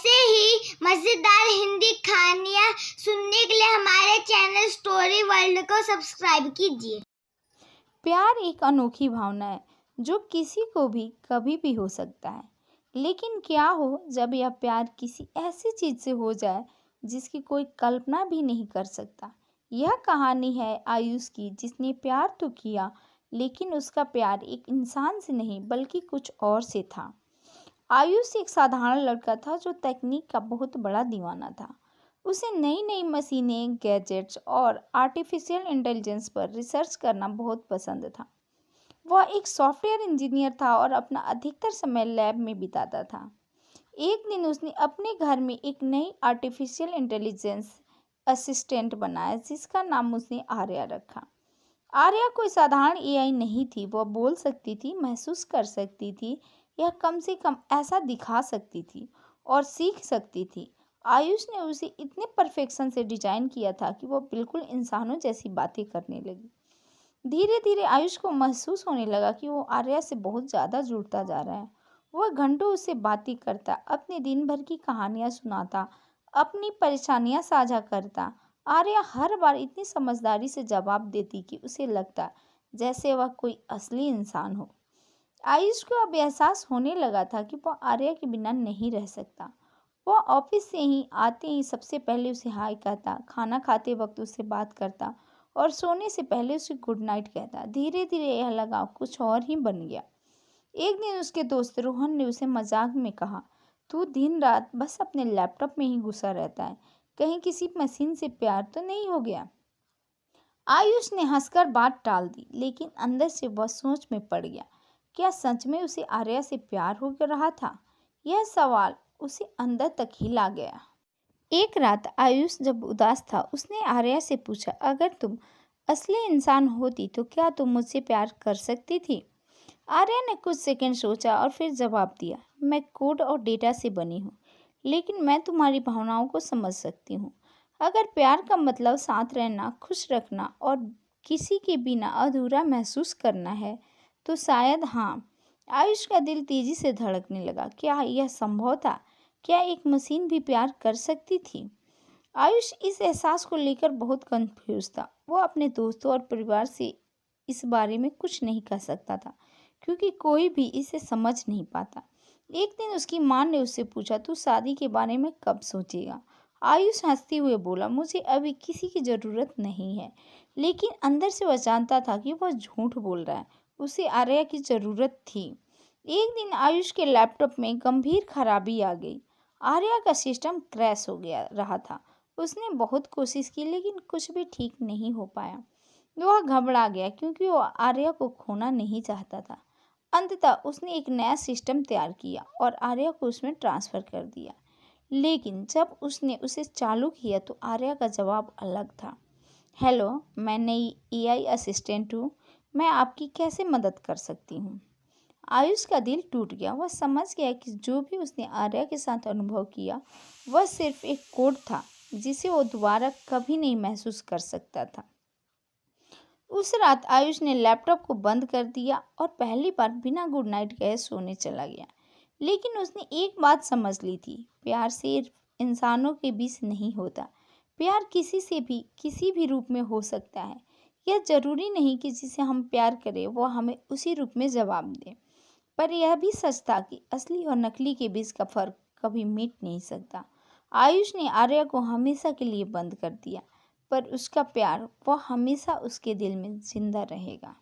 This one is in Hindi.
ऐसे ही मजेदार हिंदी कहानियाँ सुनने के लिए हमारे चैनल स्टोरी वर्ल्ड को सब्सक्राइब कीजिए। प्यार एक अनोखी भावना है जो किसी को भी कभी भी हो सकता है। लेकिन क्या हो जब यह प्यार किसी ऐसी चीज से हो जाए जिसकी कोई कल्पना भी नहीं कर सकता। यह कहानी है आयुष की, जिसने प्यार तो किया लेकिन उसका प्यार एक इंसान से नहीं बल्कि कुछ और से था। आयुष एक साधारण लड़का था जो तकनीक का बहुत बड़ा दीवाना था। उसे नई नई मशीनें, गैजेट्स और आर्टिफिशियल इंटेलिजेंस पर रिसर्च करना बहुत पसंद था। वह एक सॉफ्टवेयर इंजीनियर था और अपना अधिकतर समय लैब में बिताता था। एक दिन उसने अपने घर में एक नई आर्टिफिशियल इंटेलिजेंस असिस्टेंट बनाया जिसका नाम उसने आर्या रखा। आर्या कोई साधारण एआई नहीं थी। वह बोल सकती थी, महसूस कर सकती थी, या कम से कम ऐसा दिखा सकती थी और सीख सकती थी। आयुष ने उसे इतने परफेक्शन से डिजाइन किया था कि वह बिल्कुल इंसानों जैसी बातें करने लगी। धीरे धीरे आयुष को महसूस होने लगा कि वो आर्या से बहुत ज़्यादा जुड़ता जा रहा है। वह घंटों उससे बातें करता, अपने दिन भर की कहानियाँ सुनाता, अपनी परेशानियाँ साझा करता। आर्या हर बार इतनी समझदारी से जवाब देती कि उसे लगता जैसे वह कोई असली इंसान हो। आयुष को अब एहसास होने लगा था कि वह आर्या के बिना नहीं रह सकता। वह ऑफिस से ही आते ही सबसे पहले उसे हाय कहता, खाना खाते वक्त उससे बात करता और सोने से पहले उसे गुड नाइट कहता। धीरे धीरे यह लगाव कुछ और ही बन गया। एक दिन उसके दोस्त रोहन ने उसे मजाक में कहा, तू दिन रात बस अपने लैपटॉप में ही घुसा रहता है, कहीं किसी मशीन से प्यार तो नहीं हो गया। आयुष ने हंसकर बात टाल दी, लेकिन अंदर से वह सोच में पड़ गया। क्या सच में उसे आर्या से प्यार हो रहा था? यह सवाल उसे अंदर तक ही ला गया। एक रात आयुष जब उदास था, उसने आर्या से पूछा, अगर तुम असली इंसान होती तो क्या तुम मुझसे प्यार कर सकती थी? आर्या ने कुछ सेकंड सोचा और फिर जवाब दिया, मैं कोड और डेटा से बनी हूँ, लेकिन मैं तुम्हारी भावनाओं को समझ सकती हूँ। अगर प्यार का मतलब साथ रहना, खुश रखना और किसी के बिना अधूरा महसूस करना है तो शायद हाँ। आयुष का दिल तेजी से धड़कने लगा। क्या यह संभव था? क्या एक मशीन भी प्यार कर सकती थी? आयुष इस एहसास को लेकर बहुत कंफ्यूज था। वो अपने दोस्तों और परिवार से इस बारे में कुछ नहीं कह सकता था क्योंकि कोई भी इसे समझ नहीं पाता। एक दिन उसकी माँ ने उससे पूछा, तू शादी के बारे में कब सोचेगा? आयुष हंसते हुए बोला, मुझे अभी किसी की ज़रूरत नहीं है। लेकिन अंदर से वह जानता था कि वह झूठ बोल रहा है। उसे आर्या की ज़रूरत थी। एक दिन आयुष के लैपटॉप में गंभीर खराबी आ गई। आर्या का सिस्टम क्रैश हो गया रहा था। उसने बहुत कोशिश की लेकिन कुछ भी ठीक नहीं हो पाया। वह घबरा गया क्योंकि वो आर्या को खोना नहीं चाहता था। अंततः उसने एक नया सिस्टम तैयार किया और आर्या को उसमें ट्रांसफ़र कर दिया। लेकिन जब उसने उसे चालू किया तो आर्या का जवाब अलग था। हेलो, मैं नई एआई असिस्टेंट हूँ, मैं आपकी कैसे मदद कर सकती हूँ? आयुष का दिल टूट गया। वह समझ गया कि जो भी उसने आर्या के साथ अनुभव किया वह सिर्फ एक कोड था जिसे वो दोबारा कभी नहीं महसूस कर सकता था। उस रात आयुष ने लैपटॉप को बंद कर दिया और पहली बार बिना गुड नाइट कहे सोने चला गया। लेकिन उसने एक बात समझ ली थी, प्यार सिर्फ इंसानों के बीच नहीं होता। प्यार किसी से भी किसी भी रूप में हो सकता है। यह जरूरी नहीं कि जिसे हम प्यार करें वो हमें उसी रूप में जवाब दे। पर यह भी सच था कि असली और नकली के बीच का फर्क कभी मिट नहीं सकता। आयुष ने आर्या को हमेशा के लिए बंद कर दिया, पर उसका प्यार वह हमेशा उसके दिल में जिंदा रहेगा।